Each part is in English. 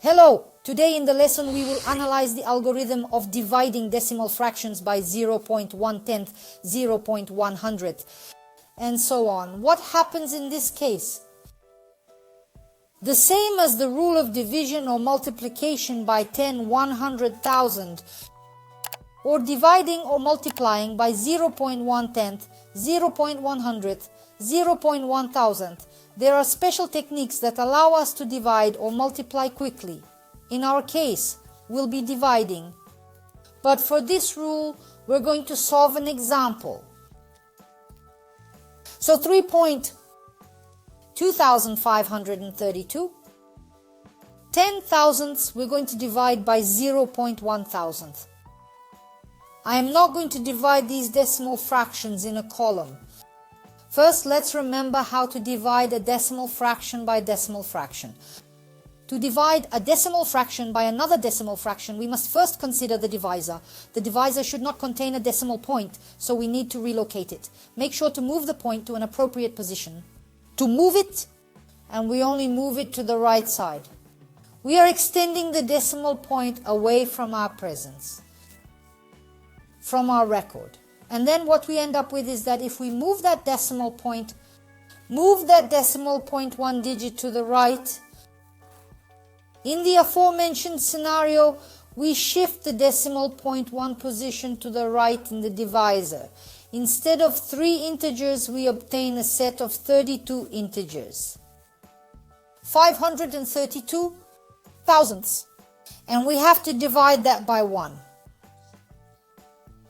Hello! Today in the lesson we will analyze the algorithm of dividing decimal fractions by 0.110, 0.100, and so on. What happens in this case? The same as the rule of division or multiplication by 10, 100,000, or dividing or multiplying by 0.110, 0.100, 0.1000. There are special techniques that allow us to divide or multiply quickly. In our case, we'll be dividing. But for this rule, we're going to solve an example. So 3.2532, 10 thousandths we're going to divide by 0.1 thousandth. I am not going to divide these decimal fractions in a column. First, let's remember how to divide a decimal fraction by decimal fraction. To divide a decimal fraction by another decimal fraction, we must first consider the divisor. The divisor should not contain a decimal point, so we need to relocate it. Make sure to move the point to an appropriate position. To move it, and we only move it to the right side. We are extending the decimal point away from our presence, from our record. And then what we end up with is that if we move that decimal point one digit to the right, in the aforementioned scenario, we shift the decimal point one position to the right in the divisor. Instead of 3 integers, we obtain a set of 32 integers. 532 thousandths. And we have to divide that by 1.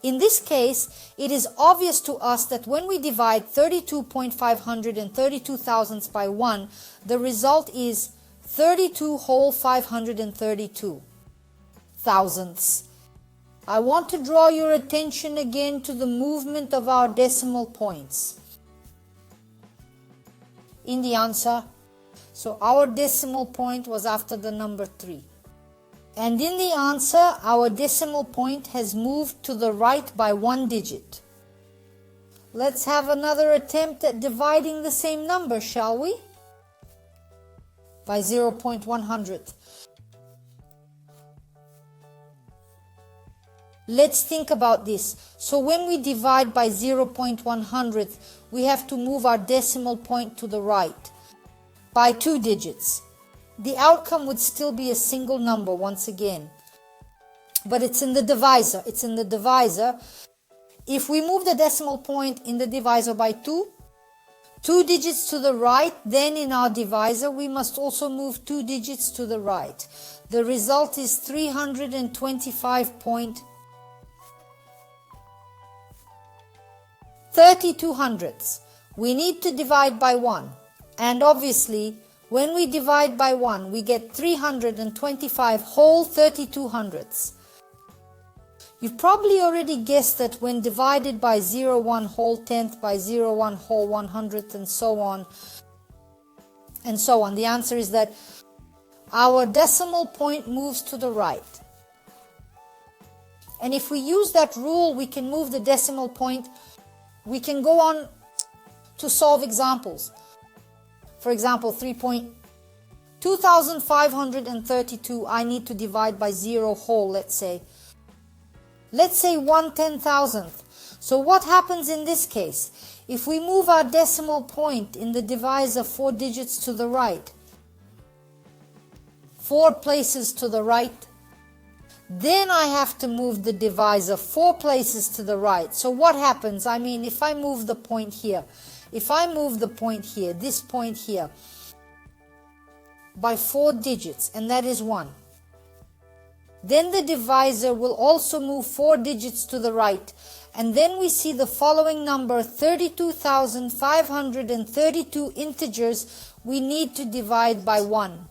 In this case, it is obvious to us that when we divide 32.532 thousandths by 1, the result is 32 whole 532 thousandths. I want to draw your attention again to the movement of our decimal points in the answer. So our decimal point was after the number 3. And in the answer, our decimal point has moved to the right by 1 digit. Let's have another attempt at dividing the same number, shall we? By 0.100. Let's think about this. So when we divide by 0.100, we have to move our decimal point to the right by 2 digits. The outcome would still be a single number once again. But it's in the divisor. It's in the divisor. If we move the decimal point in the divisor by 2 digits to the right, then in our divisor we must also move 2 digits to the right. The result is 325.32 hundredths. We need to divide by 1. And obviously, when we divide by 1, we get 325 whole 32 hundredths. You've probably already guessed that when divided by 0.1 whole tenth, by 0.1 whole 100th, and so on, the answer is that our decimal point moves to the right. And if we use that rule, we can move the decimal point. We can go on to solve examples. For example, 3.2532, I need to divide by 0 whole, let's say. Let's say 1/10,000th. So what happens in this case? If we move our decimal point in the divisor 4 digits to the right, 4 places to the right, then I have to move the divisor 4 places to the right. So what happens? I mean, if I move the point here, this point here, by 4 digits, and that is 1, then the divisor will also move 4 digits to the right, and then we see the following number, 32,532 integers we need to divide by 1.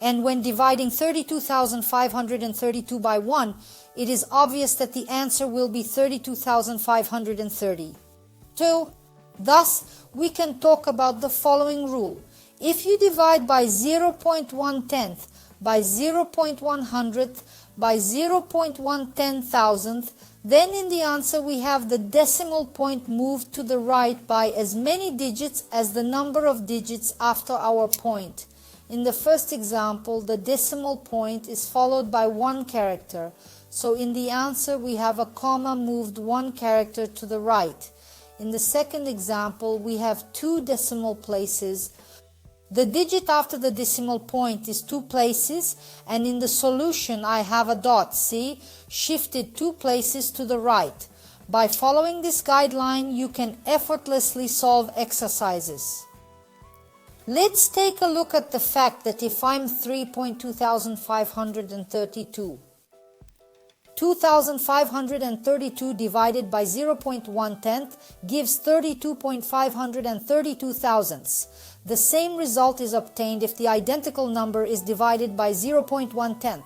And when dividing 32,532 by 1, it is obvious that the answer will be 32,530. Thus, we can talk about the following rule. If you divide by 0.110, by 0.100, by 0.110,000, then in the answer we have the decimal point moved to the right by as many digits as the number of digits after our point. In the first example, the decimal point is followed by one character. So in the answer, we have a comma moved one character to the right. In the second example, we have 2 decimal places. The digit after the decimal point is 2 places, and in the solution, I have a dot, see, shifted 2 places to the right. By following this guideline, you can effortlessly solve exercises. Let's take a look at the fact that if I'm 3.2532, 2532 divided by 0.1/10 gives 32.532 thousandths. The same result is obtained if the identical number is divided by 0.1/10.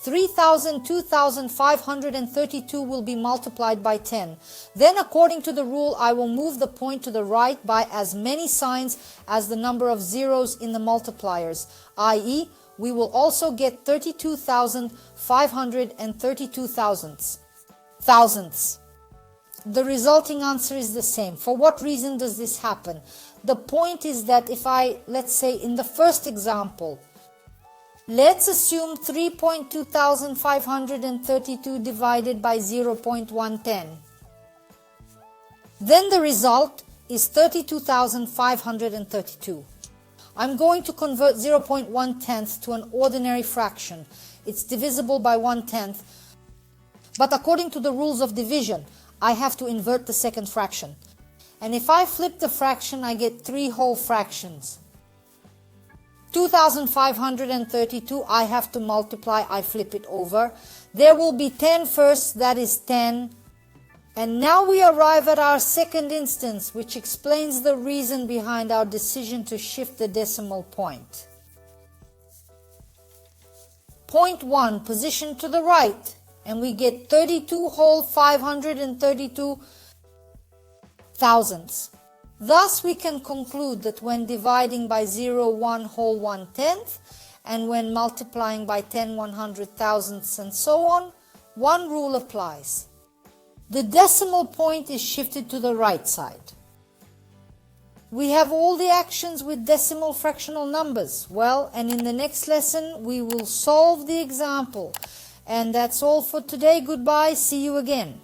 2532 will be multiplied by 10. Then, according to the rule, I will move the point to the right by as many signs as the number of zeros in the multipliers, i.e., we will also get 32,532 thousandths. The resulting answer is the same. For what reason does this happen? The point is that if let's say in the first example, let's assume 3.2532 divided by 0.110. Then the result is 32,532. I'm going to convert 0.1/10 to an ordinary fraction. It's divisible by 1/10. But according to the rules of division, I have to invert the second fraction. And if I flip the fraction, I get 3 whole fractions. 2,532, I have to multiply, I flip it over. There will be 10 first, that is 10. And now we arrive at our second instance, which explains the reason behind our decision to shift the decimal point. Point 1, position to the right, and we get 32 whole 532 thousandths. Thus, we can conclude that when dividing by 0, 1 whole 1/10, and when multiplying by 10, 100 thousandths, and so on, one rule applies. The decimal point is shifted to the right side. We have all the actions with decimal fractional numbers. Well, and in the next lesson, we will solve the example. And that's all for today. Goodbye. See you again.